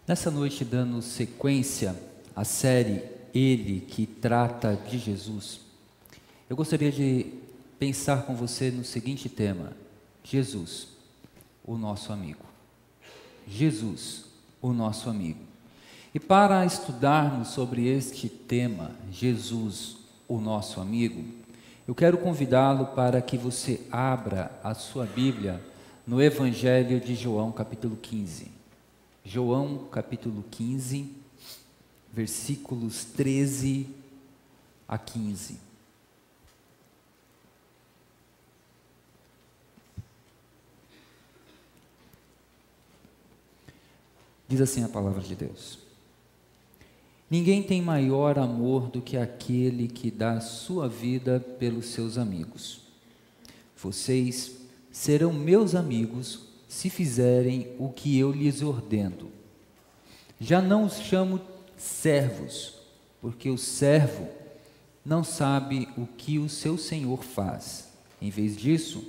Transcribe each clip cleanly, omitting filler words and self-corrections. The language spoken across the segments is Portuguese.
Nessa noite, dando sequência à série Ele que trata de Jesus, eu gostaria de pensar com você no seguinte tema: Jesus, o nosso amigo. Jesus, o nosso amigo. E para estudarmos sobre este tema, Jesus, o nosso amigo, eu quero convidá-lo para que você abra a sua Bíblia no Evangelho de João, capítulo 15. João, capítulo 15, versículos 13 a 15. Diz assim a palavra de Deus: Ninguém tem maior amor do que aquele que dá sua vida pelos seus amigos. Vocês serão meus amigos se fizerem o que eu lhes ordeno. Já não os chamo servos, porque o servo não sabe o que o seu senhor faz. Em vez disso,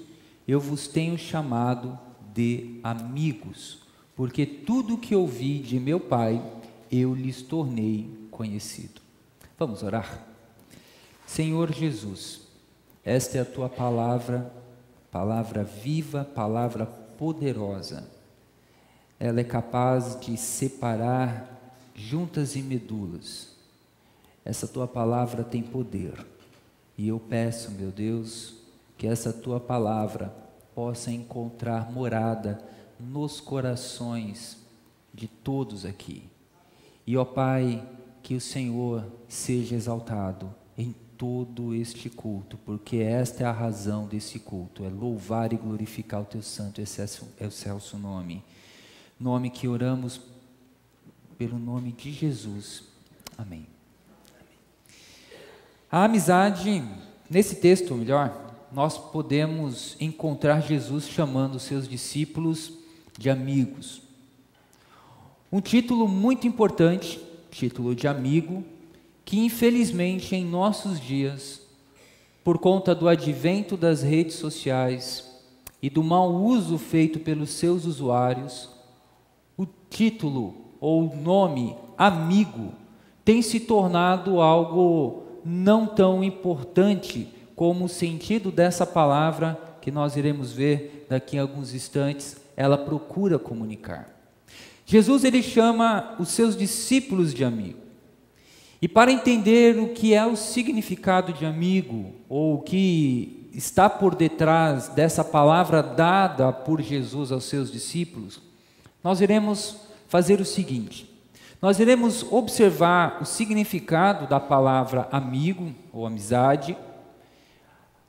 eu vos tenho chamado de amigos, porque tudo o que ouvi de meu Pai, eu lhes tornei conhecido. Vamos orar? Senhor Jesus, esta é a tua palavra, palavra viva, palavra poderosa. Ela é capaz de separar juntas e medulas. Essa tua palavra tem poder. E eu peço, meu Deus, que essa tua palavra possa encontrar morada nos corações de todos aqui. E, ó Pai, que o Senhor seja exaltado em todo este culto, porque esta é a razão desse culto, é louvar e glorificar o teu santo e excelso nome. Nome que oramos pelo nome de Jesus. Amém. A amizade, nesse texto, ou melhor, nós podemos encontrar Jesus chamando os seus discípulos de amigos. Um título muito importante, título de amigo, que infelizmente em nossos dias, por conta do advento das redes sociais e do mau uso feito pelos seus usuários, o título ou nome amigo tem se tornado algo não tão importante como o sentido dessa palavra que nós iremos ver daqui a alguns instantes, ela procura comunicar. Jesus, ele chama os seus discípulos de amigo. E para entender o que é o significado de amigo, ou o que está por detrás dessa palavra dada por Jesus aos seus discípulos, nós iremos fazer o seguinte: nós iremos observar o significado da palavra amigo ou amizade,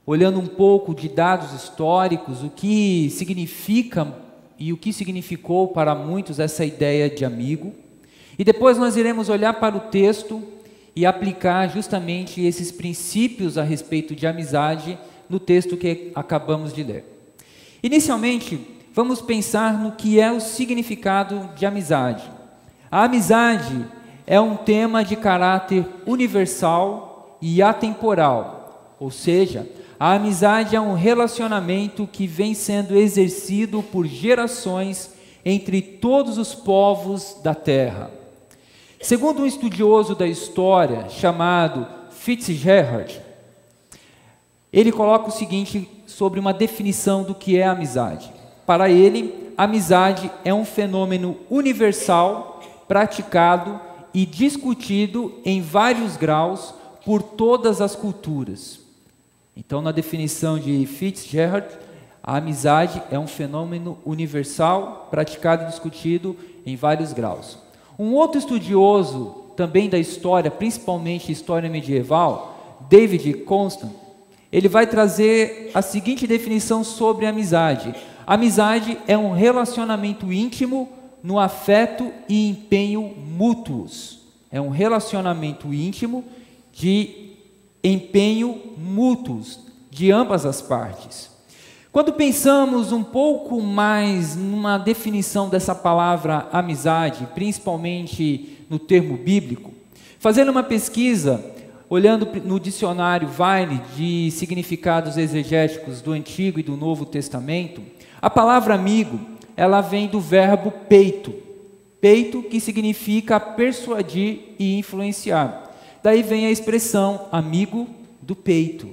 olhando um pouco de dados históricos, o que significa e o que significou para muitos essa ideia de amigo, e depois nós iremos olhar para o texto e aplicar justamente esses princípios a respeito de amizade no texto que acabamos de ler. Inicialmente, vamos pensar no que é o significado de amizade. A amizade é um tema de caráter universal e atemporal, ou seja, a amizade é um relacionamento que vem sendo exercido por gerações entre todos os povos da terra. Segundo um estudioso da história chamado Fitzgerald, ele coloca o seguinte sobre uma definição do que é amizade. Para ele, amizade é um fenômeno universal, praticado e discutido em vários graus por todas as culturas. Então, na definição de Fitzgerald, a amizade é um fenômeno universal, praticado e discutido em vários graus. Um outro estudioso, também da história, principalmente história medieval, David Constant, ele vai trazer a seguinte definição sobre amizade. Amizade é um relacionamento íntimo no afeto e empenho mútuos. É um relacionamento íntimo de empenho mútuos de ambas as partes. Quando pensamos um pouco mais numa definição dessa palavra amizade, principalmente no termo bíblico, fazendo uma pesquisa, olhando no dicionário Vine de significados exegéticos do Antigo e do Novo Testamento, a palavra amigo, ela vem do verbo peito, Peito, que significa persuadir e influenciar. Daí vem a expressão amigo do peito,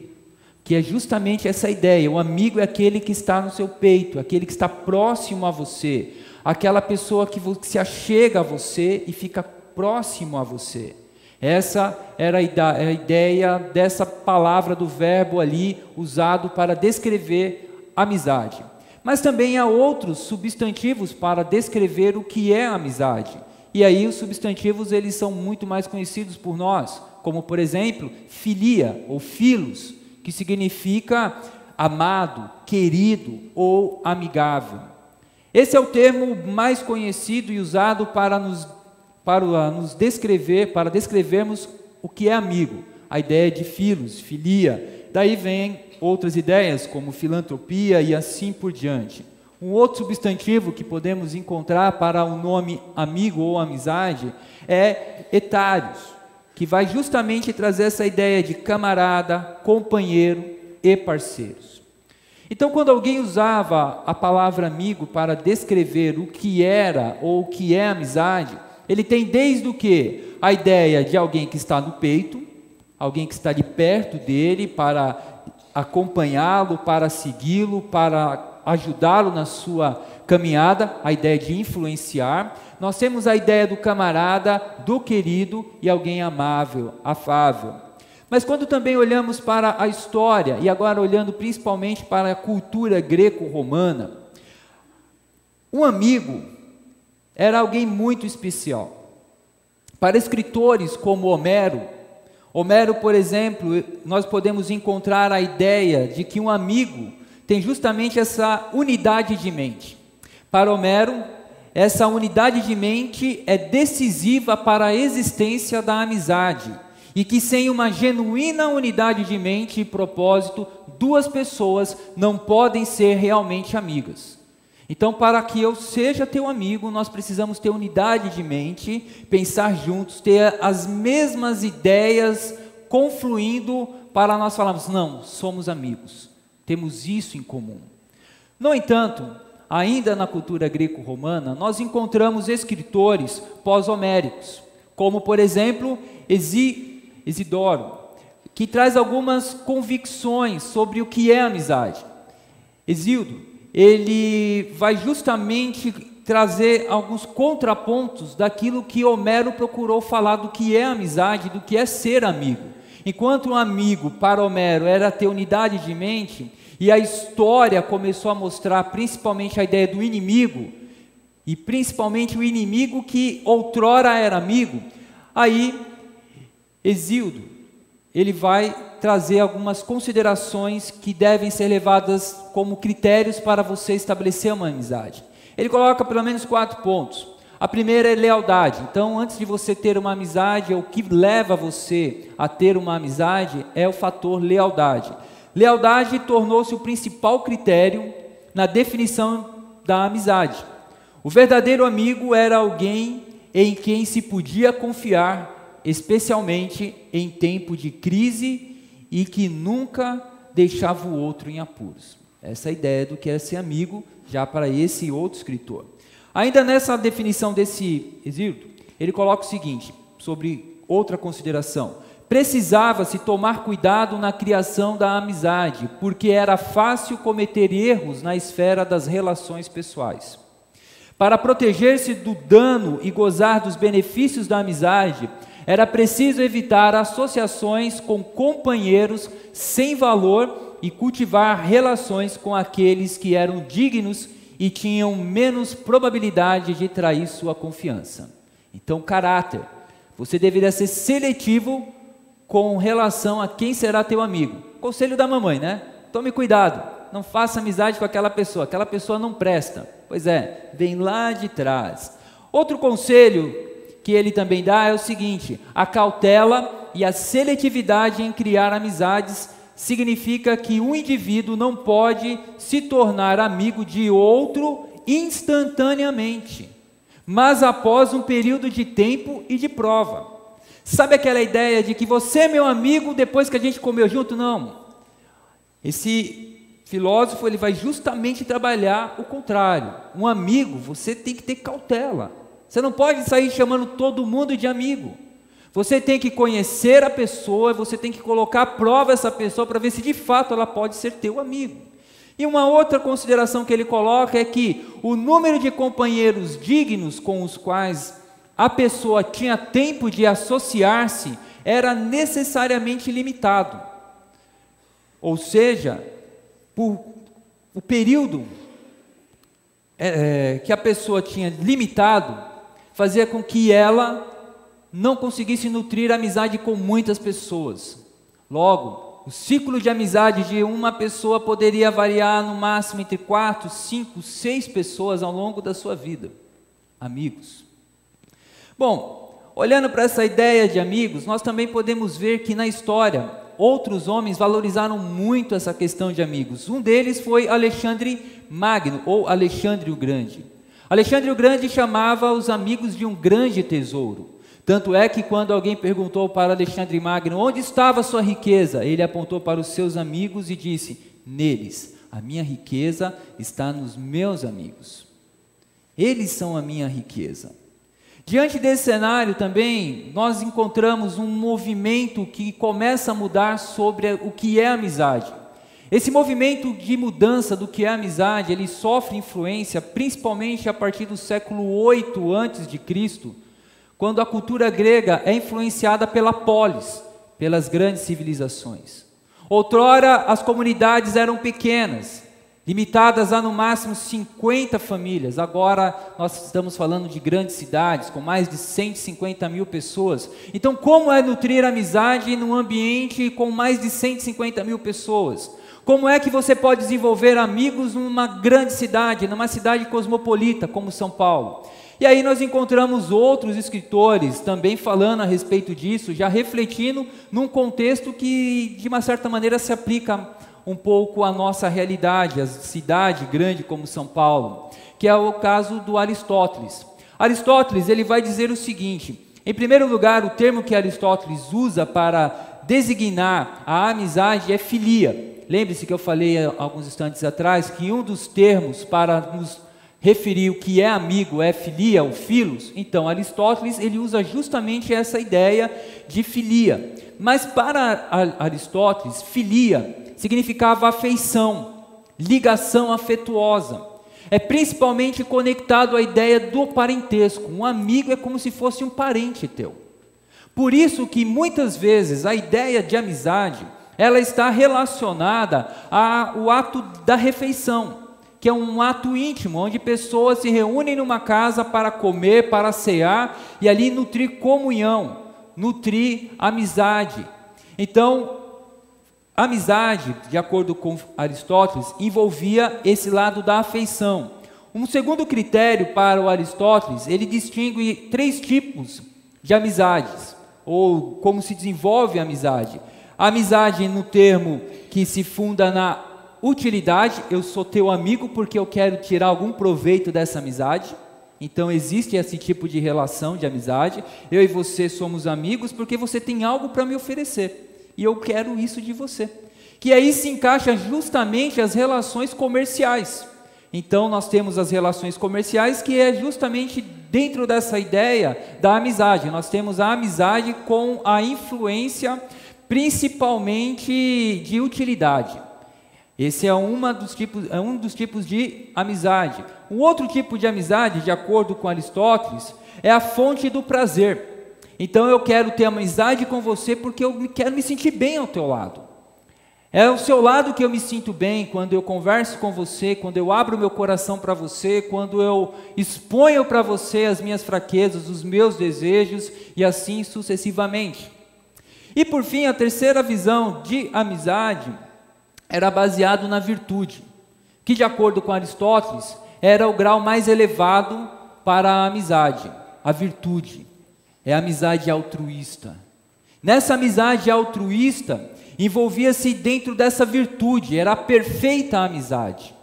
que é justamente essa ideia. O amigo é aquele que está no seu peito, aquele que está próximo a você, aquela pessoa que se achega a você e fica próximo a você. Essa era a ideia dessa palavra, do verbo ali usado para descrever amizade. Mas também há outros substantivos para descrever o que é amizade. E aí os substantivos eles são muito mais conhecidos por nós, como por exemplo, filia ou filos, que significa amado, querido ou amigável. Esse é o termo mais conhecido e usado para nos descrever, para descrevermos o que é amigo. A ideia de filos, filia. Daí vem outras ideias como filantropia e assim por diante. Um outro substantivo que podemos encontrar para o nome amigo ou amizade é etários, que vai justamente trazer essa ideia de camarada, companheiro e parceiros. Então, quando alguém usava a palavra amigo para descrever o que era ou o que é amizade, ele tem desde o que? A ideia de alguém que está no peito, alguém que está de perto dele para acompanhá-lo, para segui-lo, para ajudá-lo na sua caminhada, a ideia de influenciar. Nós temos a ideia do camarada, do querido e alguém amável, afável. Mas quando também olhamos para a história, e agora olhando principalmente para a cultura greco-romana, um amigo era alguém muito especial. Para escritores como Homero, por exemplo, nós podemos encontrar a ideia de que um amigo tem justamente essa unidade de mente. Para Homero, essa unidade de mente é decisiva para a existência da amizade, e que sem uma genuína unidade de mente e propósito, duas pessoas não podem ser realmente amigas. Então, para que eu seja teu amigo, nós precisamos ter unidade de mente, pensar juntos, ter as mesmas ideias confluindo para nós falarmos, não, somos amigos, temos isso em comum. No entanto, ainda na cultura greco-romana, nós encontramos escritores pós-homéricos, como por exemplo, Isidoro, que traz algumas convicções sobre o que é amizade. Hesíodo, ele vai justamente trazer alguns contrapontos daquilo que Homero procurou falar do que é amizade, do que é ser amigo. Enquanto um amigo para Homero era ter unidade de mente, e a história começou a mostrar principalmente a ideia do inimigo, e principalmente o inimigo que outrora era amigo, aí Hesíodo, ele vai trazer algumas considerações que devem ser levadas como critérios para você estabelecer uma amizade. Ele coloca pelo menos 4 pontos. A primeira é lealdade. Então, antes de você ter uma amizade, o que leva você a ter uma amizade é o fator lealdade. Lealdade tornou-se o principal critério na definição da amizade. O verdadeiro amigo era alguém em quem se podia confiar, especialmente em tempo de crise, e que nunca deixava o outro em apuros. Essa é a ideia do que é ser amigo, já para esse outro escritor. Ainda nessa definição desse Hesíodo, ele coloca o seguinte, sobre outra consideração: precisava-se tomar cuidado na criação da amizade, porque era fácil cometer erros na esfera das relações pessoais. Para proteger-se do dano e gozar dos benefícios da amizade, era preciso evitar associações com companheiros sem valor e cultivar relações com aqueles que eram dignos e tinham menos probabilidade de trair sua confiança. Então, caráter. Você deveria ser seletivo com relação a quem será teu amigo. Conselho da mamãe, né? Tome cuidado, não faça amizade com aquela pessoa não presta. Pois é, vem lá de trás. Outro conselho que ele também dá é o seguinte: a cautela e a seletividade em criar amizades significa que um indivíduo não pode se tornar amigo de outro instantaneamente, mas após um período de tempo e de prova. Sabe aquela ideia de que você é meu amigo depois que a gente comeu junto? Não. Esse filósofo ele vai justamente trabalhar o contrário. Um amigo, você tem que ter cautela. Você não pode sair chamando todo mundo de amigo. Você tem que conhecer a pessoa, você tem que colocar à prova essa pessoa para ver se de fato ela pode ser teu amigo. E uma outra consideração que ele coloca é que o número de companheiros dignos com os quais a pessoa tinha tempo de associar-se era necessariamente limitado. Ou seja, o período que a pessoa tinha limitado fazia com que ela não conseguisse nutrir amizade com muitas pessoas. Logo, o ciclo de amizade de uma pessoa poderia variar no máximo entre 4, 5, 6 pessoas ao longo da sua vida. Amigos. Bom, olhando para essa ideia de amigos, nós também podemos ver que na história, outros homens valorizaram muito essa questão de amigos. Um deles foi Alexandre Magno, ou Alexandre o Grande. Alexandre o Grande chamava os amigos de um grande tesouro. Tanto é que quando alguém perguntou para Alexandre Magno onde estava a sua riqueza, ele apontou para os seus amigos e disse: neles, a minha riqueza está nos meus amigos. Eles são a minha riqueza. Diante desse cenário também, nós encontramos um movimento que começa a mudar sobre o que é amizade. Esse movimento de mudança do que é amizade, ele sofre influência principalmente a partir do século 8 a.C., quando a cultura grega é influenciada pela polis, pelas grandes civilizações. Outrora, as comunidades eram pequenas, limitadas a no máximo 50 famílias. Agora, nós estamos falando de grandes cidades, com mais de 150 mil pessoas. Então, como é nutrir amizade num ambiente com mais de 150 mil pessoas? Como é que você pode desenvolver amigos numa grande cidade, numa cidade cosmopolita como São Paulo? E aí nós encontramos outros escritores também falando a respeito disso, já refletindo num contexto que de uma certa maneira se aplica um pouco à nossa realidade, a cidade grande como São Paulo, que é o caso do Aristóteles. Aristóteles, ele vai dizer o seguinte: em primeiro lugar, o termo que Aristóteles usa para designar a amizade é filia. Lembre-se que eu falei alguns instantes atrás que um dos termos para nos referir o que é amigo é filia, ou filos. Então Aristóteles ele usa justamente essa ideia de filia. Mas para Aristóteles, filia significava afeição, ligação afetuosa. É principalmente conectado à ideia do parentesco. Um amigo é como se fosse um parente teu. Por isso que muitas vezes a ideia de amizade ela está relacionada ao ato da refeição, que é um ato íntimo, onde pessoas se reúnem numa casa para comer, para cear, e ali nutrir comunhão, nutrir amizade. Então, amizade, de acordo com Aristóteles, envolvia esse lado da afeição. Um segundo critério para o Aristóteles, ele distingue 3 tipos de amizades, ou como se desenvolve a amizade. A amizade no termo que se funda na utilidade, eu sou teu amigo porque eu quero tirar algum proveito dessa amizade. Então existe esse tipo de relação de amizade. Eu e você somos amigos porque você tem algo para me oferecer e eu quero isso de você. Que aí se encaixa justamente as relações comerciais. Então nós temos as relações comerciais, que é justamente dentro dessa ideia da amizade. Nós temos a amizade com a influência principalmente de utilidade. Esse é um dos tipos de amizade. Um outro tipo de amizade, de acordo com Aristóteles, é a fonte do prazer. Então eu quero ter amizade com você porque eu quero me sentir bem ao teu lado. É ao seu lado que eu me sinto bem, quando eu converso com você, quando eu abro meu coração para você, quando eu exponho para você as minhas fraquezas, os meus desejos e assim sucessivamente. E por fim, a terceira visão de amizade era baseado na virtude, que de acordo com Aristóteles, era o grau mais elevado para a amizade, a virtude. É a amizade altruísta. Nessa amizade altruísta, envolvia-se dentro dessa virtude, era a perfeita amizade.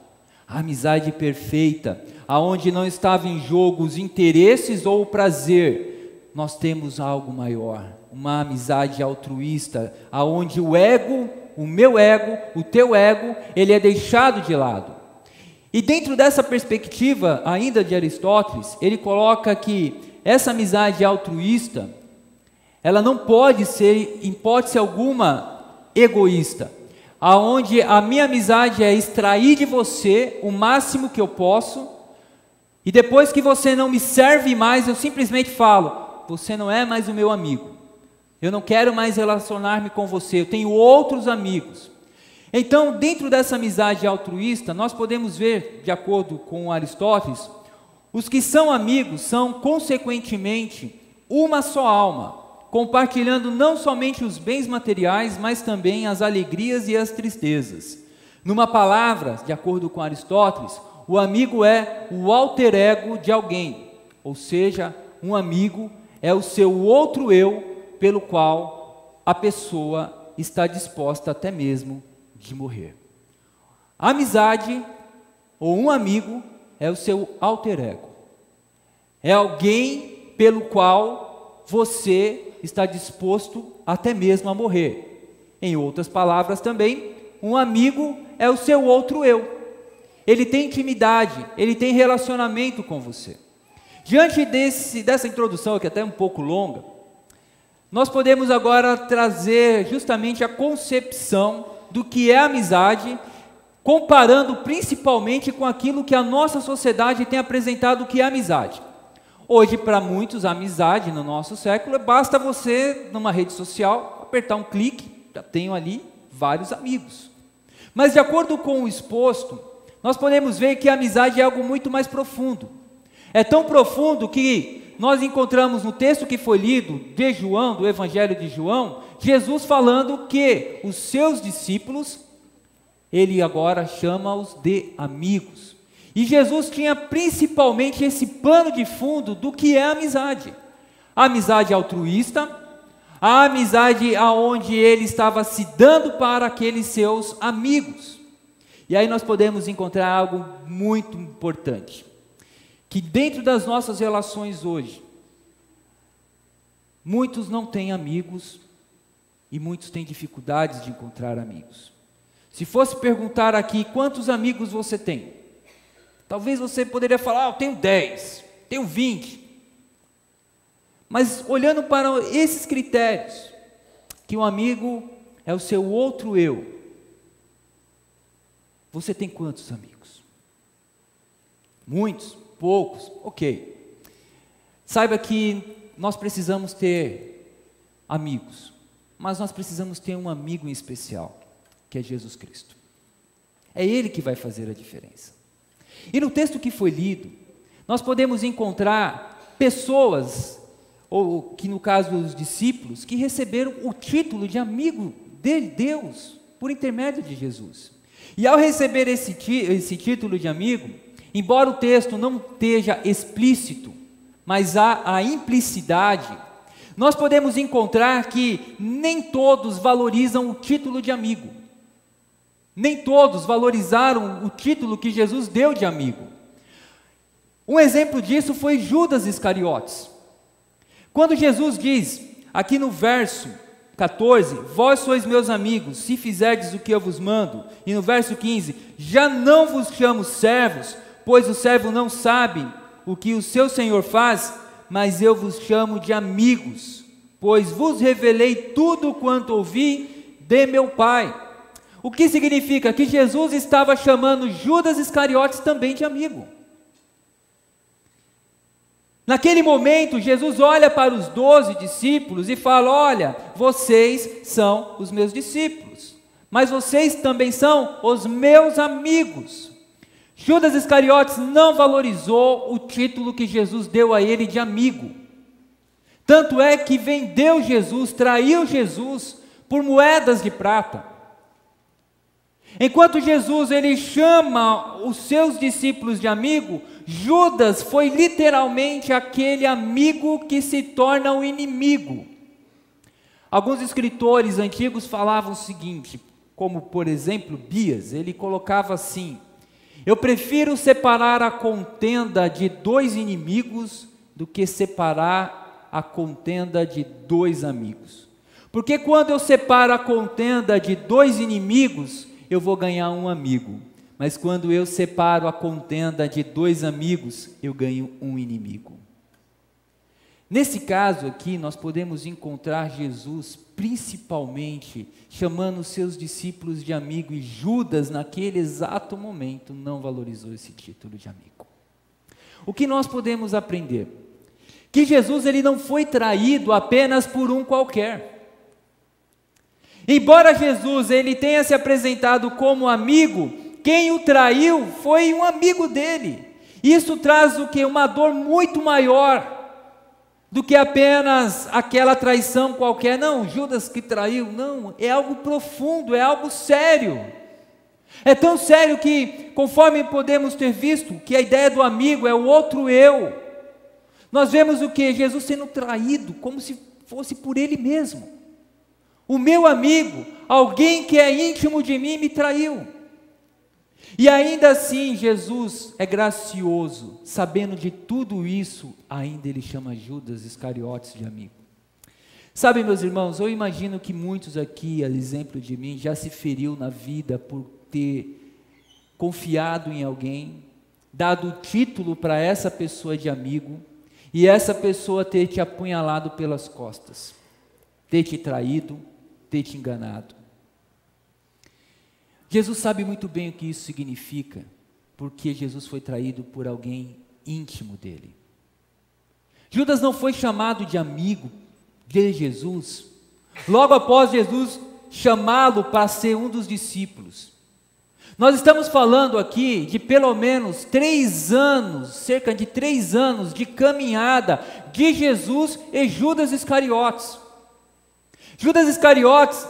A amizade perfeita, aonde não estava em jogo os interesses ou o prazer. Nós temos algo maior, uma amizade altruísta, aonde o ego, o meu ego, o teu ego, ele é deixado de lado. E dentro dessa perspectiva, ainda de Aristóteles, ele coloca que essa amizade altruísta, ela não pode ser, em hipótese alguma, egoísta, aonde a minha amizade é extrair de você o máximo que eu posso, e depois que você não me serve mais, eu simplesmente falo, você não é mais o meu amigo, eu não quero mais relacionar-me com você, eu tenho outros amigos. Então, dentro dessa amizade altruísta, nós podemos ver, de acordo com Aristóteles, os que são amigos são, consequentemente, uma só alma, compartilhando não somente os bens materiais, mas também as alegrias e as tristezas. Numa palavra, de acordo com Aristóteles, o amigo é o alter ego de alguém, ou seja, um amigo é o seu outro eu, pelo qual a pessoa está disposta até mesmo de morrer. A amizade, ou um amigo, é o seu alter ego. É alguém pelo qual você está disposto até mesmo a morrer. Em outras palavras também, um amigo é o seu outro eu. Ele tem intimidade, ele tem relacionamento com você. Diante dessa introdução, que é até um pouco longa, nós podemos agora trazer justamente a concepção do que é amizade, comparando principalmente com aquilo que a nossa sociedade tem apresentado que é amizade. Hoje, para muitos, a amizade no nosso século, basta você, numa rede social, apertar um clique, já tenho ali vários amigos. Mas, de acordo com o exposto, nós podemos ver que a amizade é algo muito mais profundo. É tão profundo que nós encontramos no texto que foi lido, de João, do Evangelho de João, Jesus falando que os seus discípulos, ele agora chama-os de amigos. E Jesus tinha principalmente esse pano de fundo do que é a amizade. A amizade altruísta, a amizade aonde ele estava se dando para aqueles seus amigos. E aí nós podemos encontrar algo muito importante, que dentro das nossas relações hoje, muitos não têm amigos e muitos têm dificuldades de encontrar amigos. Se fosse perguntar aqui quantos amigos você tem, talvez você poderia falar, eu tenho 10, tenho 20. Mas olhando para esses critérios, que um amigo é o seu outro eu, você tem quantos amigos? Muitos? Poucos? Ok. Saiba que nós precisamos ter amigos, mas nós precisamos ter um amigo em especial, que é Jesus Cristo. É Ele que vai fazer a diferença. E no texto que foi lido, nós podemos encontrar pessoas, ou que no caso os discípulos, que receberam o título de amigo de Deus, por intermédio de Jesus. E ao receber esse título de amigo, embora o texto não esteja explícito, mas há a implicidade, nós podemos encontrar que nem todos valorizam o título de amigo. Nem todos valorizaram o título que Jesus deu de amigo. Um exemplo disso foi Judas Iscariotes. Quando Jesus diz, aqui no verso 14, vós sois meus amigos, se fizerdes o que eu vos mando. E no verso 15, já não vos chamo servos, pois o servo não sabe o que o seu senhor faz, mas eu vos chamo de amigos, pois vos revelei tudo quanto ouvi de meu Pai. O que significa? Que Jesus estava chamando Judas Iscariotes também de amigo. Naquele momento, Jesus olha para os 12 discípulos e fala, olha, vocês são os meus discípulos, mas vocês também são os meus amigos. Judas Iscariotes não valorizou o título que Jesus deu a ele de amigo. Tanto é que vendeu Jesus, traiu Jesus por moedas de prata. Enquanto Jesus ele chama os seus discípulos de amigo, Judas foi literalmente aquele amigo que se torna o inimigo. Alguns escritores antigos falavam o seguinte, como por exemplo Bias, ele colocava assim, eu prefiro separar a contenda de 2 inimigos do que separar a contenda de 2 amigos. Porque quando eu separo a contenda de 2 inimigos, eu vou ganhar um amigo. mas quando eu separo a contenda de 2 amigos, eu ganho um inimigo. Nesse caso aqui, nós podemos encontrar Jesus principalmente chamando os seus discípulos de amigo, e Judas, naquele exato momento, não valorizou esse título de amigo. O que nós podemos aprender? Que Jesus ele não foi traído apenas por um qualquer. Embora Jesus ele tenha se apresentado como amigo, quem o traiu foi um amigo dele. Isso traz o quê? Uma dor muito maior do que apenas aquela traição qualquer. Não, Judas que traiu, não, é algo profundo, é algo sério. É tão sério que, conforme podemos ter visto, que a ideia do amigo é o outro eu. Nós vemos o que? Jesus sendo traído, como se fosse por ele mesmo. O meu amigo, alguém que é íntimo de mim, me traiu. E ainda assim, Jesus é gracioso, sabendo de tudo isso, ainda ele chama Judas Iscariotes de amigo. Sabe, meus irmãos, eu imagino que muitos aqui, a exemplo de mim, já se feriu na vida por ter confiado em alguém, dado o título para essa pessoa de amigo, e essa pessoa ter te apunhalado pelas costas, ter te traído, ter te enganado. Jesus sabe muito bem o que isso significa, porque Jesus foi traído por alguém íntimo dele. Judas não foi chamado de amigo de Jesus, logo após Jesus chamá-lo para ser um dos discípulos. Nós estamos falando aqui de pelo menos 3 anos, cerca de 3 anos de caminhada de Jesus e Judas Iscariotes. Judas Iscariotes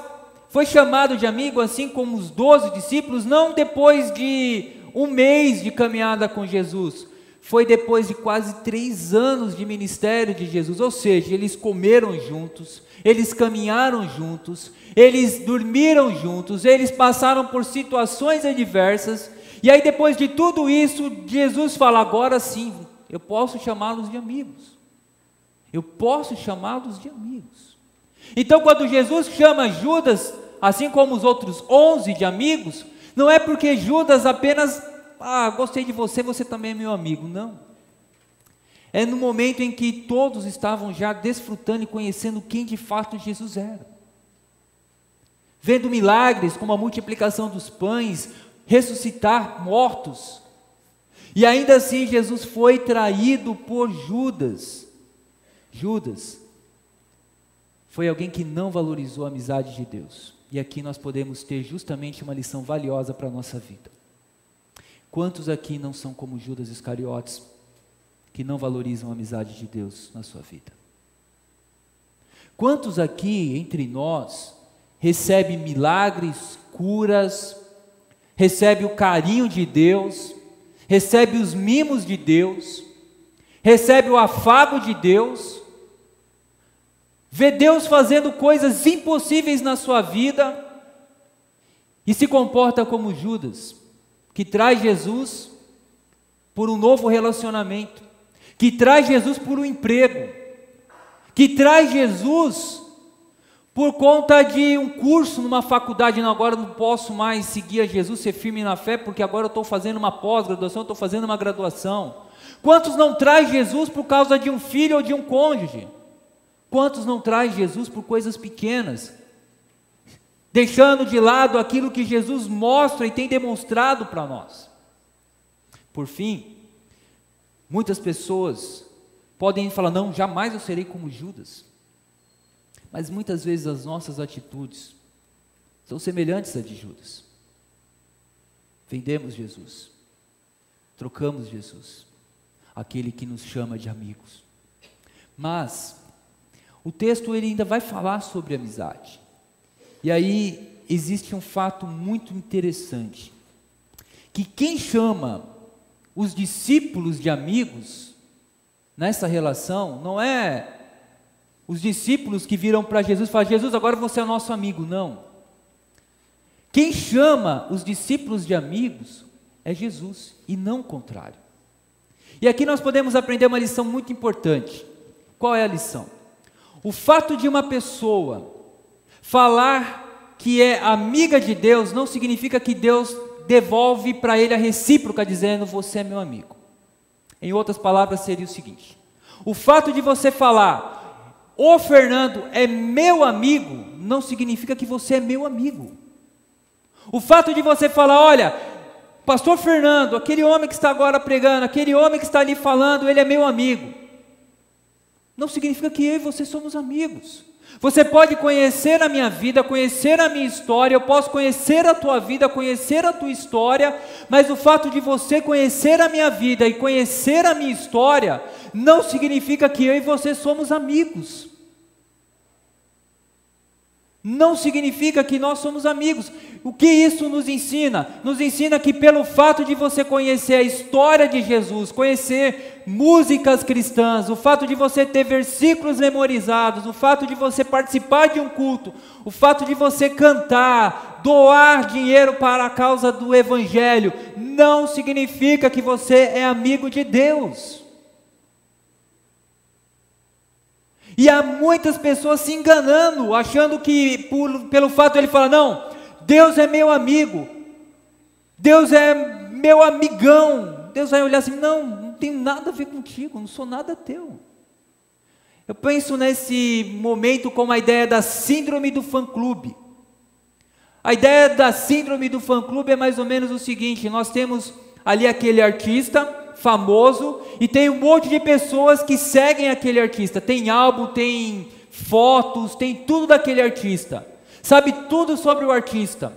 foi chamado de amigo, assim como os 12 discípulos, não depois de 1 mês de caminhada com Jesus, foi depois de quase 3 anos de ministério de Jesus, ou seja, eles comeram juntos, eles caminharam juntos, eles dormiram juntos, eles passaram por situações adversas, e aí depois de tudo isso, Jesus fala, agora sim, eu posso chamá-los de amigos, eu posso chamá-los de amigos. Então quando Jesus chama Judas, assim como os outros 11 de amigos, não é porque Judas apenas, gostei de você, você também é meu amigo, não. É no momento em que todos estavam já desfrutando e conhecendo quem de fato Jesus era. Vendo milagres como a multiplicação dos pães, ressuscitar mortos. E ainda assim Jesus foi traído por Judas. Judas foi alguém que não valorizou a amizade de Deus. E aqui nós podemos ter justamente uma lição valiosa para a nossa vida. Quantos aqui não são como Judas Iscariotes, que não valorizam a amizade de Deus na sua vida? Quantos aqui, entre nós, recebem milagres, curas, recebem o carinho de Deus, recebem os mimos de Deus, recebem o afago de Deus, vê Deus fazendo coisas impossíveis na sua vida e se comporta como Judas, que traz Jesus por um novo relacionamento, que traz Jesus por um emprego, que traz Jesus por conta de um curso numa faculdade. Não, agora não posso mais seguir a Jesus, ser firme na fé, porque agora eu estou fazendo uma pós-graduação, estou fazendo uma graduação. Quantos não traz Jesus por causa de um filho ou de um cônjuge? Quantos não traz Jesus por coisas pequenas, deixando de lado aquilo que Jesus mostra e tem demonstrado para nós? Por fim, muitas pessoas podem falar, não, jamais eu serei como Judas. Mas muitas vezes as nossas atitudes são semelhantes à de Judas. Vendemos Jesus, trocamos Jesus, aquele que nos chama de amigos. Mas o texto ele ainda vai falar sobre amizade. E aí existe um fato muito interessante, que quem chama os discípulos de amigos nessa relação não é os discípulos que viram para Jesus e falam, Jesus, agora você é nosso amigo. Não. Quem chama os discípulos de amigos é Jesus, e não o contrário. E aqui nós podemos aprender uma lição muito importante. Qual é a lição? O fato de uma pessoa falar que é amiga de Deus não significa que Deus devolve para ele a recíproca, dizendo: você é meu amigo. Em outras palavras, seria o seguinte: o fato de você falar, o Fernando é meu amigo, não significa que você é meu amigo. O fato de você falar: olha, pastor Fernando, aquele homem que está agora pregando, aquele homem que está ali falando, ele é meu amigo, não significa que eu e você somos amigos. Você pode conhecer a minha vida, conhecer a minha história, eu posso conhecer a tua vida, conhecer a tua história, mas o fato de você conhecer a minha vida e conhecer a minha história, não significa que eu e você somos amigos. Não significa que nós somos amigos. O que isso nos ensina? Nos ensina que pelo fato de você conhecer a história de Jesus, conhecer músicas cristãs, o fato de você ter versículos memorizados, o fato de você participar de um culto, o fato de você cantar, doar dinheiro para a causa do Evangelho, não significa que você é amigo de Deus. E há muitas pessoas se enganando, achando que pelo fato de ele falar: não, Deus é meu amigo, Deus é meu amigão, Deus vai olhar assim: não tem nada a ver contigo, não sou nada teu. Eu penso nesse momento como a ideia da síndrome do fã-clube. A ideia da síndrome do fã-clube é mais ou menos o seguinte: nós temos ali aquele artista famoso, e tem um monte de pessoas que seguem aquele artista, tem álbum, tem fotos, tem tudo daquele artista, sabe tudo sobre o artista.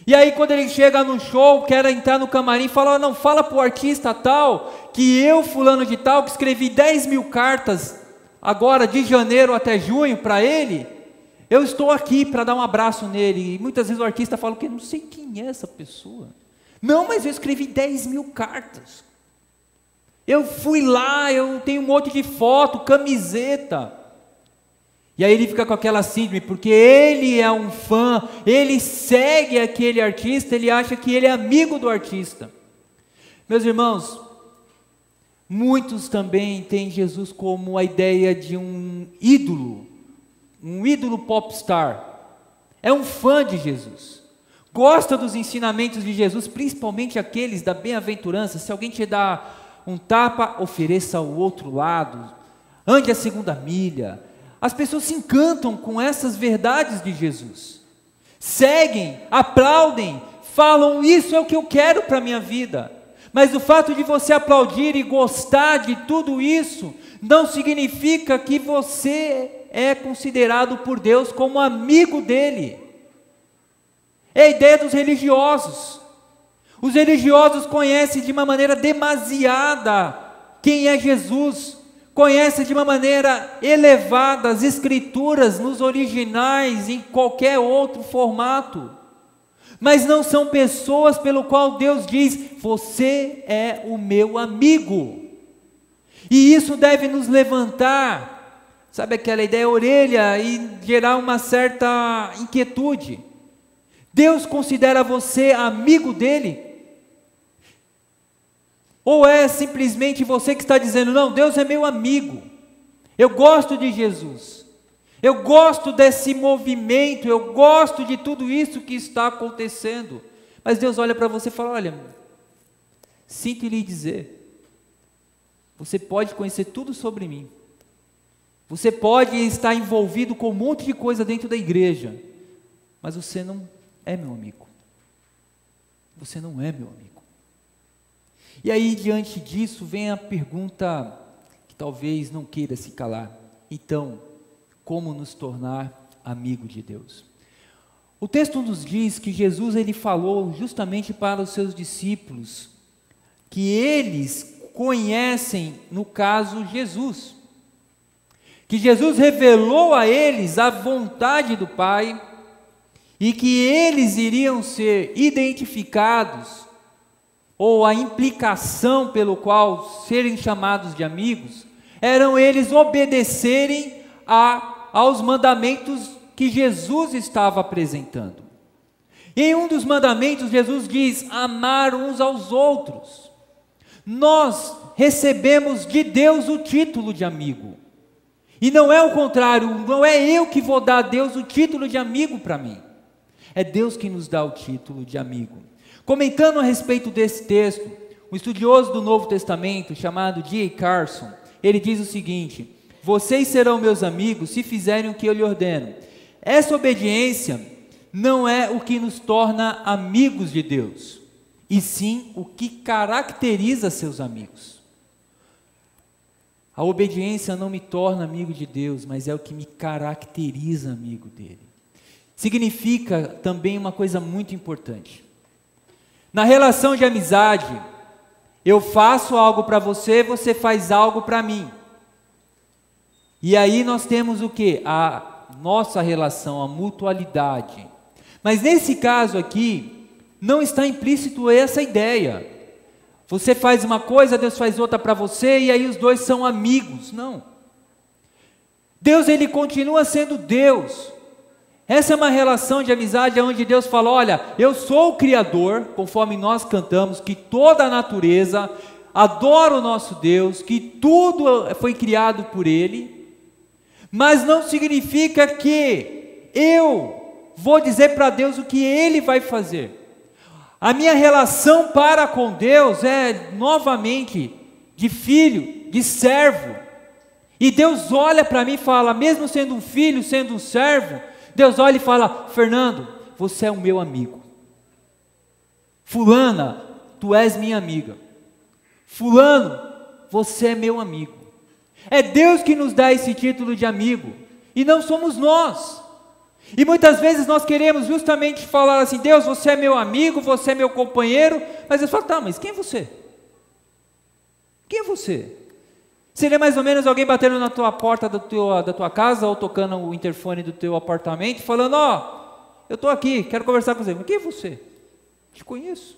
E aí quando ele chega no show, quer entrar no camarim, fala: não, fala para o artista tal, que eu fulano de tal, que escrevi 10.000 cartas, agora de janeiro até junho para ele, eu estou aqui para dar um abraço nele. E muitas vezes o artista fala: que não sei quem é essa pessoa. Não, mas eu escrevi 10.000 cartas. Eu fui lá, eu tenho um monte de foto, camiseta. E aí ele fica com aquela síndrome, porque ele é um fã, ele segue aquele artista, ele acha que ele é amigo do artista. Meus irmãos, muitos também têm Jesus como a ideia de um ídolo popstar. É um fã de Jesus, gosta dos ensinamentos de Jesus, principalmente aqueles da bem-aventurança. Se alguém te dá um tapa, ofereça ao outro lado, ande a segunda milha. As pessoas se encantam com essas verdades de Jesus, seguem, aplaudem, falam: isso é o que eu quero para a minha vida. Mas o fato de você aplaudir e gostar de tudo isso, não significa que você é considerado por Deus como amigo dele. É a ideia dos religiosos. Os religiosos conhecem de uma maneira demasiada quem é Jesus, conhecem de uma maneira elevada as escrituras nos originais, em qualquer outro formato, mas não são pessoas pelo qual Deus diz: você é o meu amigo. E isso deve nos levantar, sabe aquela ideia orelha, e gerar uma certa inquietude. Deus considera você amigo dele? Ou é simplesmente você que está dizendo: não, Deus é meu amigo, eu gosto de Jesus, eu gosto desse movimento, eu gosto de tudo isso que está acontecendo, mas Deus olha para você e fala: olha, sinto lhe dizer, você pode conhecer tudo sobre mim, você pode estar envolvido com um monte de coisa dentro da igreja, mas você não é meu amigo, você não é meu amigo. E aí, diante disso, vem a pergunta que talvez não queira se calar: então, como nos tornar amigo de Deus? O texto nos diz que Jesus ele falou justamente para os seus discípulos, que eles conhecem, no caso, Jesus, que Jesus revelou a eles a vontade do Pai, e que eles iriam ser identificados, ou a implicação pelo qual serem chamados de amigos, eram eles obedecerem aos mandamentos que Jesus estava apresentando. Em um dos mandamentos, Jesus diz: amar uns aos outros. Nós recebemos de Deus o título de amigo, e não é o contrário, não é eu que vou dar a Deus o título de amigo para mim, é Deus que nos dá o título de amigo. Comentando a respeito desse texto, um estudioso do Novo Testamento chamado D.A. Carson, ele diz o seguinte: vocês serão meus amigos se fizerem o que eu lhe ordeno. Essa obediência não é o que nos torna amigos de Deus, e sim o que caracteriza seus amigos. A obediência não me torna amigo de Deus, mas é o que me caracteriza amigo dele. Significa também uma coisa muito importante. Na relação de amizade, eu faço algo para você, você faz algo para mim. E aí nós temos o quê? A nossa relação, a mutualidade. Mas nesse caso aqui, não está implícito essa ideia. Você faz uma coisa, Deus faz outra para você, e aí os dois são amigos. Não. Deus, ele continua sendo Deus. Essa é uma relação de amizade onde Deus fala: olha, eu sou o Criador, conforme nós cantamos, que toda a natureza adora o nosso Deus, que tudo foi criado por Ele, mas não significa que eu vou dizer para Deus o que Ele vai fazer. A minha relação para com Deus é, novamente, de filho, de servo. E Deus olha para mim e fala, mesmo sendo um filho, sendo um servo, Deus olha e fala: Fernando, você é o meu amigo. Fulana, tu és minha amiga. Fulano, você é meu amigo. É Deus que nos dá esse título de amigo, e não somos nós. E muitas vezes nós queremos justamente falar assim: Deus, você é meu amigo, você é meu companheiro. Mas Deus fala: tá, mas quem é você? Quem é você? Seria mais ou menos alguém batendo na tua porta da tua casa, ou tocando o interfone do teu apartamento, falando: ó, eu estou aqui, quero conversar com você. Mas quem é você? Te conheço.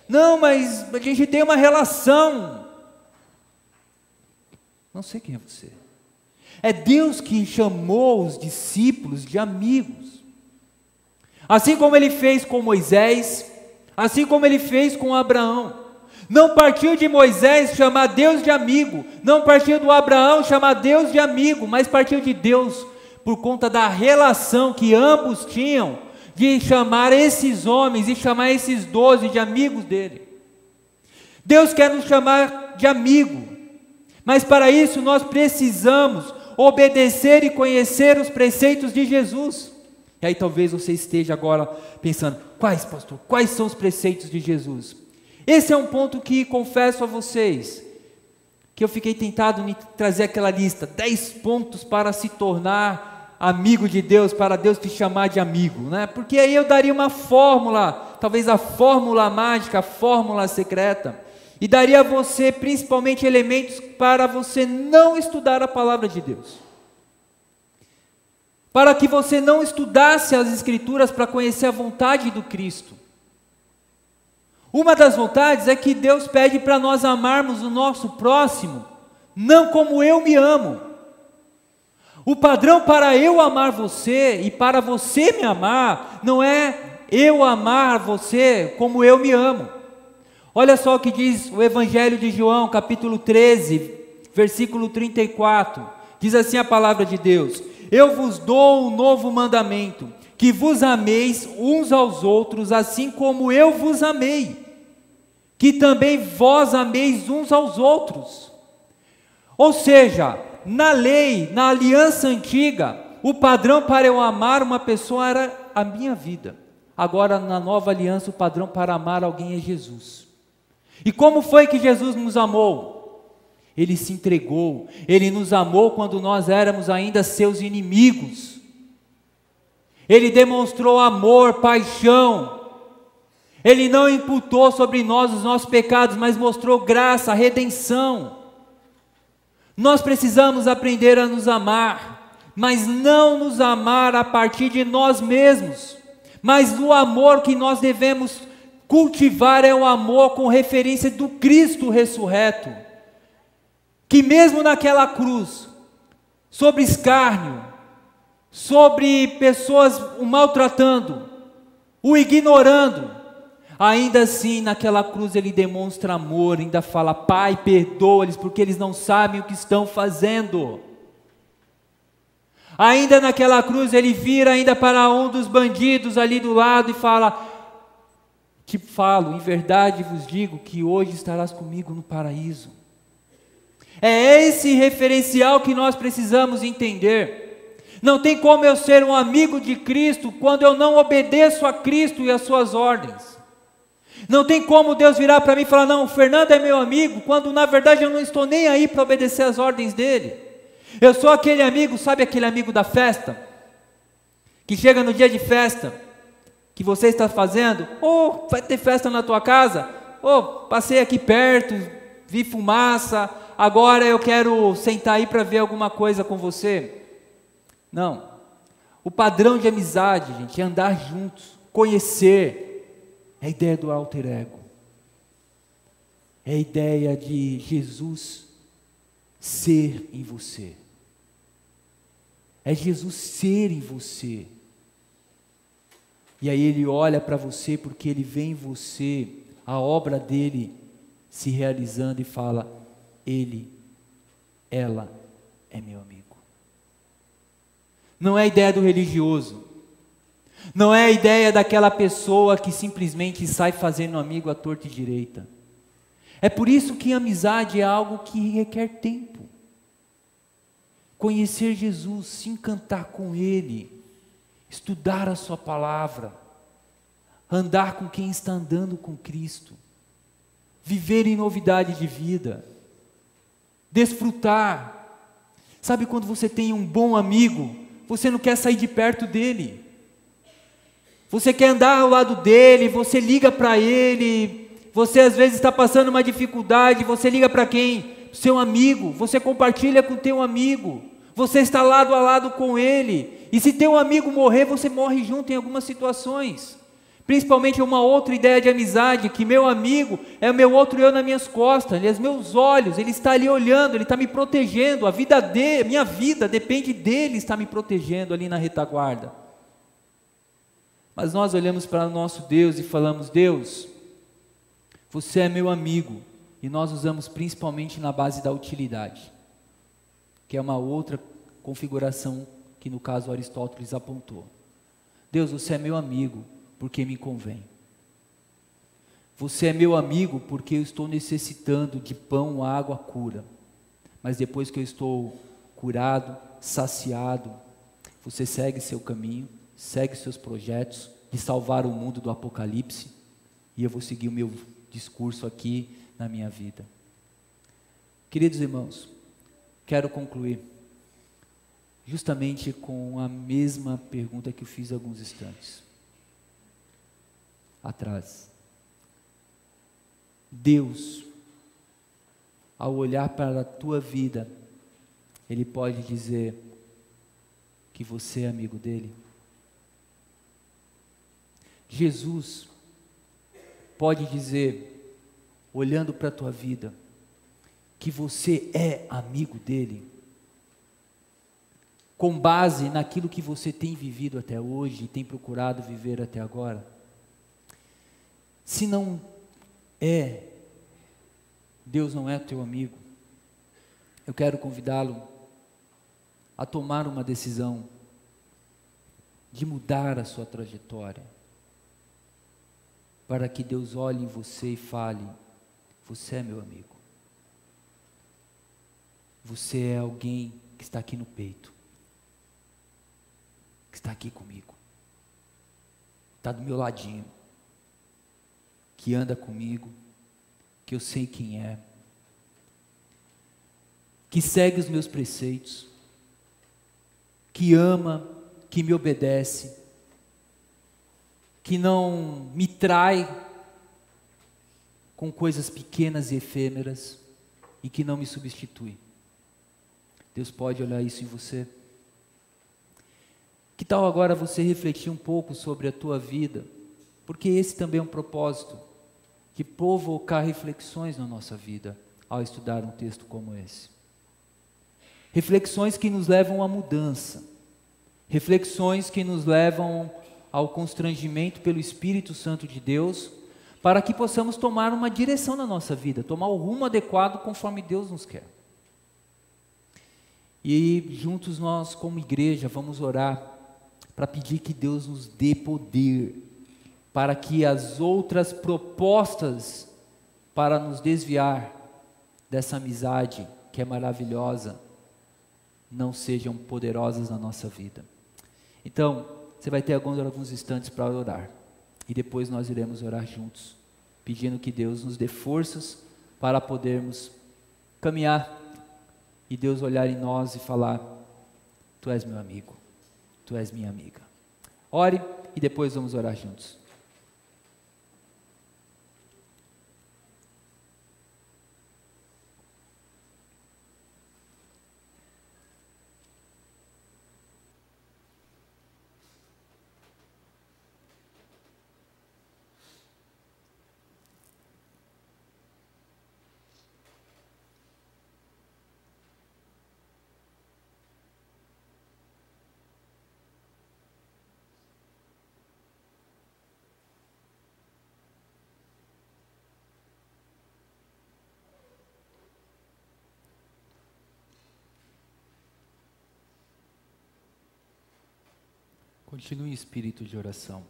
Não, mas a gente tem uma relação. Não sei quem é você. É Deus que chamou os discípulos de amigos. Assim como Ele fez com Moisés, assim como Ele fez com Abraão. Não partiu de Moisés chamar Deus de amigo, não partiu do Abraão chamar Deus de amigo, mas partiu de Deus por conta da relação que ambos tinham, de chamar esses homens e chamar esses 12 de amigos dele. Deus quer nos chamar de amigo, mas para isso nós precisamos obedecer e conhecer os preceitos de Jesus. E aí talvez você esteja agora pensando: quais, pastor? Quais são os preceitos de Jesus? Esse é um ponto que confesso a vocês, que eu fiquei tentado em trazer aquela lista, 10 pontos para se tornar amigo de Deus, para Deus te chamar de amigo, né? Porque aí eu daria uma fórmula, talvez a fórmula mágica, a fórmula secreta, e daria a você principalmente elementos para você não estudar a palavra de Deus, para que você não estudasse as Escrituras para conhecer a vontade do Cristo. Uma das vontades é que Deus pede para nós amarmos o nosso próximo, não como eu me amo. O padrão para eu amar você e para você me amar, não é eu amar você como eu me amo. Olha só o que diz o Evangelho de João, capítulo 13, versículo 34. Diz assim a palavra de Deus: eu vos dou um novo mandamento, que vos ameis uns aos outros, assim como eu vos amei, que também vós ameis uns aos outros. Ou seja, na lei, na aliança antiga, o padrão para eu amar uma pessoa era a minha vida. Agora, na nova aliança, o padrão para amar alguém é Jesus. E como foi que Jesus nos amou? Ele se entregou, Ele nos amou quando nós éramos ainda seus inimigos. Ele demonstrou amor, paixão. Ele não imputou sobre nós os nossos pecados, mas mostrou graça, redenção. Nós precisamos aprender a nos amar, mas não nos amar a partir de nós mesmos, mas o amor que nós devemos cultivar é o amor com referência do Cristo ressurreto, que mesmo naquela cruz, sobre escárnio, sobre pessoas o maltratando, o ignorando, ainda assim naquela cruz ele demonstra amor, ainda fala: Pai, perdoa-lhes porque eles não sabem o que estão fazendo. Ainda naquela cruz ele vira ainda para um dos bandidos ali do lado e fala: Te falo, em verdade vos digo que hoje estarás comigo no paraíso. É esse referencial que nós precisamos entender. Não tem como eu ser um amigo de Cristo quando eu não obedeço a Cristo e às suas ordens. Não tem como Deus virar para mim e falar, não, o Fernando é meu amigo, quando na verdade eu não estou nem aí para obedecer às ordens dele. Eu sou aquele amigo, sabe aquele amigo da festa? Que chega no dia de festa, que você está fazendo, ou vai ter festa na tua casa, ou passei aqui perto, vi fumaça, agora eu quero sentar aí para ver alguma coisa com você. Não. O padrão de amizade, gente, é andar juntos, conhecer. É a ideia do alter ego. É a ideia de Jesus ser em você. É Jesus ser em você. E aí ele olha para você porque ele vê em você a obra dele se realizando e fala, ela é meu amigo. Não é a ideia do religioso. Não é a ideia daquela pessoa que simplesmente sai fazendo amigo à torta e direita. É por isso que a amizade é algo que requer tempo. Conhecer Jesus, se encantar com Ele, estudar a sua palavra, andar com quem está andando com Cristo, viver em novidade de vida, desfrutar. Sabe quando você tem um bom amigo, você não quer sair de perto dele. Você quer andar ao lado dele, você liga para ele, você às vezes está passando uma dificuldade, você liga para quem? Seu amigo, você compartilha com teu amigo, você está lado a lado com ele, e se teu amigo morrer, você morre junto em algumas situações, principalmente uma outra ideia de amizade, que meu amigo é o meu outro eu nas minhas costas, ele é os meus olhos, ele está ali olhando, ele está me protegendo, a vida dele, minha vida depende dele estar me protegendo ali na retaguarda. Mas nós olhamos para o nosso Deus e falamos, Deus, você é meu amigo, e nós usamos principalmente na base da utilidade, que é uma outra configuração que no caso Aristóteles apontou. Deus, você é meu amigo porque me convém. Você é meu amigo porque eu estou necessitando de pão, água, cura. Mas depois que eu estou curado, saciado, você segue seu caminho, segue seus projetos de salvar o mundo do apocalipse, e eu vou seguir o meu discurso aqui na minha vida. Queridos irmãos, quero concluir justamente com a mesma pergunta que eu fiz há alguns instantes atrás. Deus, ao olhar para a tua vida, Ele pode dizer que você é amigo dele? Jesus pode dizer, olhando para a tua vida, que você é amigo dele? Com base naquilo que você tem vivido até hoje e tem procurado viver até agora? Se não é, Deus não é teu amigo, eu quero convidá-lo a tomar uma decisão de mudar a sua trajetória, para que Deus olhe em você e fale, você é meu amigo, você é alguém que está aqui no peito, que está aqui comigo, está do meu ladinho, que anda comigo, que eu sei quem é, que segue os meus preceitos, que ama, que me obedece, que não me trai com coisas pequenas e efêmeras e que não me substitui. Deus pode olhar isso em você? Que tal agora você refletir um pouco sobre a tua vida? Porque esse também é um propósito, de provocar reflexões na nossa vida, ao estudar um texto como esse. Reflexões que nos levam à mudança, reflexões que nos levam ao constrangimento pelo Espírito Santo de Deus, para que possamos tomar uma direção na nossa vida, tomar o rumo adequado conforme Deus nos quer. E juntos nós, como igreja, vamos orar para pedir que Deus nos dê poder para que as outras propostas para nos desviar dessa amizade que é maravilhosa não sejam poderosas na nossa vida. Então, você vai ter alguns instantes para orar, e depois nós iremos orar juntos, pedindo que Deus nos dê forças para podermos caminhar, e Deus olhar em nós e falar: tu és meu amigo, tu és minha amiga. Ore e depois vamos orar juntos. Continue em espírito de oração.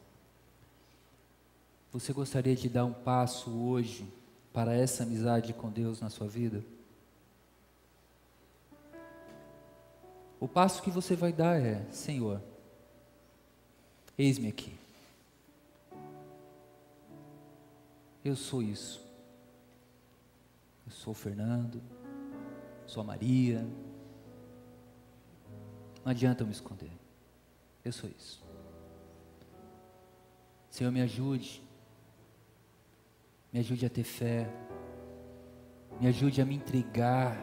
Você gostaria de dar um passo hoje para essa amizade com Deus na sua vida? O passo que você vai dar é: Senhor, eis-me aqui. Eu sou isso. Eu sou o Fernando, sou a Maria. Não adianta eu me esconder. Eu sou isso. Senhor, me ajude a ter fé, me ajude a me entregar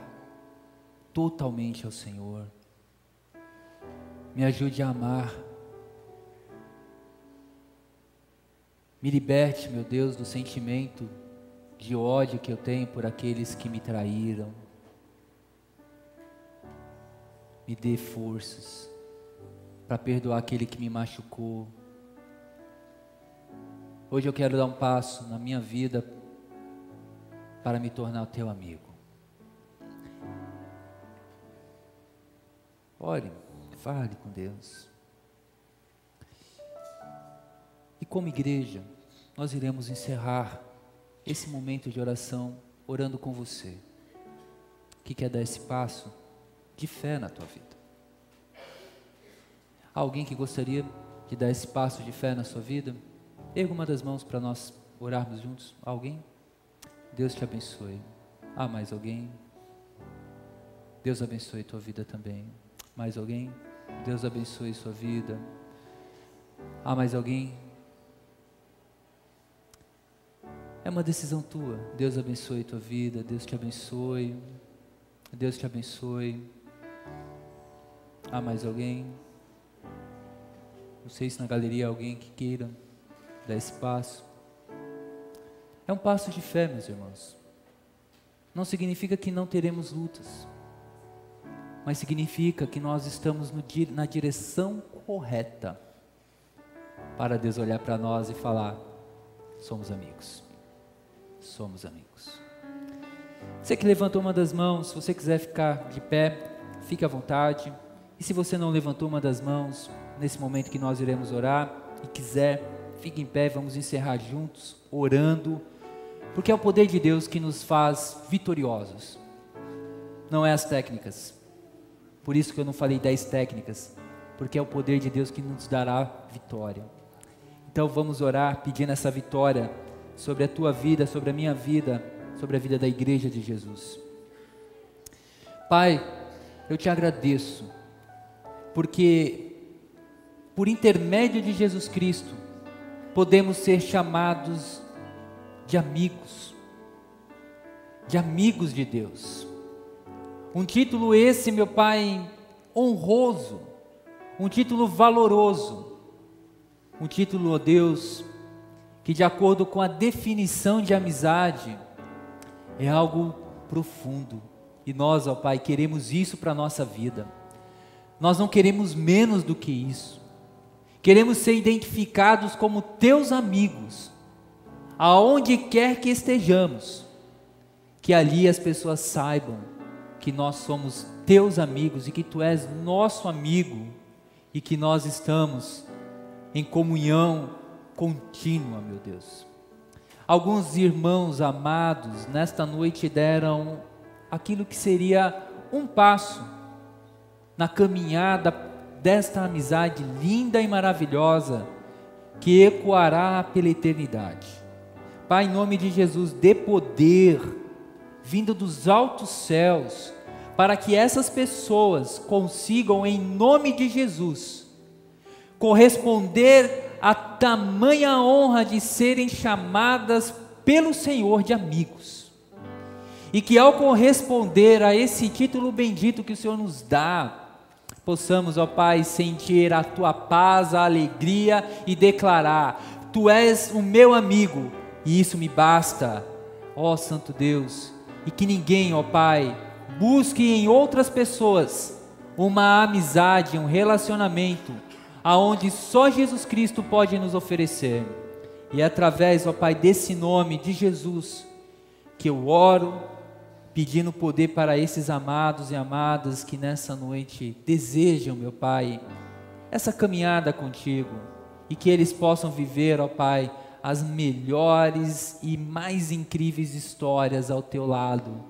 totalmente ao Senhor, me ajude a amar, me liberte, meu Deus, do sentimento de ódio que eu tenho por aqueles que me traíram, me dê forças para perdoar aquele que me machucou. Hoje eu quero dar um passo na minha vida para me tornar o teu amigo. Ore, fale com Deus. E como igreja, nós iremos encerrar esse momento de oração orando com você, que quer dar esse passo de fé na tua vida. Há alguém que gostaria de dar esse passo de fé na sua vida? Erga uma das mãos para nós orarmos juntos. Alguém? Deus te abençoe. Há mais alguém? Deus abençoe tua vida também. Mais alguém? Deus abençoe sua vida. Há mais alguém? É uma decisão tua. Deus abençoe tua vida. Deus te abençoe. Deus te abençoe. Há mais alguém? Não sei se na galeria há alguém que queira dar esse passo. É um passo de fé, meus irmãos. Não significa que não teremos lutas, mas significa que nós estamos na direção correta para Deus olhar para nós e falar: somos amigos. Somos amigos. Você que levantou uma das mãos, se você quiser ficar de pé, fique à vontade. E se você não levantou uma das mãos, nesse momento que nós iremos orar, e quiser, fique em pé, vamos encerrar juntos, orando, porque é o poder de Deus que nos faz vitoriosos, não é as técnicas. Por isso que eu não falei 10 técnicas, porque é o poder de Deus que nos dará vitória. Então vamos orar pedindo essa vitória sobre a tua vida, sobre a minha vida, sobre a vida da igreja de Jesus. Pai, eu te agradeço, porque por intermédio de Jesus Cristo, podemos ser chamados de amigos de Deus. Um título esse, meu Pai, honroso, um título valoroso, um título, ó Deus, que de acordo com a definição de amizade, é algo profundo. E nós, ó Pai, queremos isso para a nossa vida. Nós não queremos menos do que isso. Queremos ser identificados como teus amigos, aonde quer que estejamos, que ali as pessoas saibam que nós somos teus amigos e que tu és nosso amigo e que nós estamos em comunhão contínua, meu Deus. Alguns irmãos amados, nesta noite deram aquilo que seria um passo na caminhada desta amizade linda e maravilhosa, que ecoará pela eternidade. Pai, em nome de Jesus, dê poder, vindo dos altos céus, para que essas pessoas consigam, em nome de Jesus, corresponder a tamanha honra de serem chamadas pelo Senhor de amigos, e que ao corresponder a esse título bendito que o Senhor nos dá, possamos, ó Pai, sentir a Tua paz, a alegria e declarar: Tu és o meu amigo e isso me basta, ó Santo Deus. E que ninguém, ó Pai, busque em outras pessoas uma amizade, um relacionamento aonde só Jesus Cristo pode nos oferecer. E é através, ó Pai, desse nome de Jesus que eu oro, pedindo poder para esses amados e amadas que nessa noite desejam, meu Pai, essa caminhada contigo, e que eles possam viver, ó Pai, as melhores e mais incríveis histórias ao teu lado,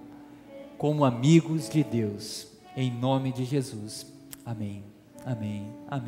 como amigos de Deus, em nome de Jesus. Amém, amém, amém.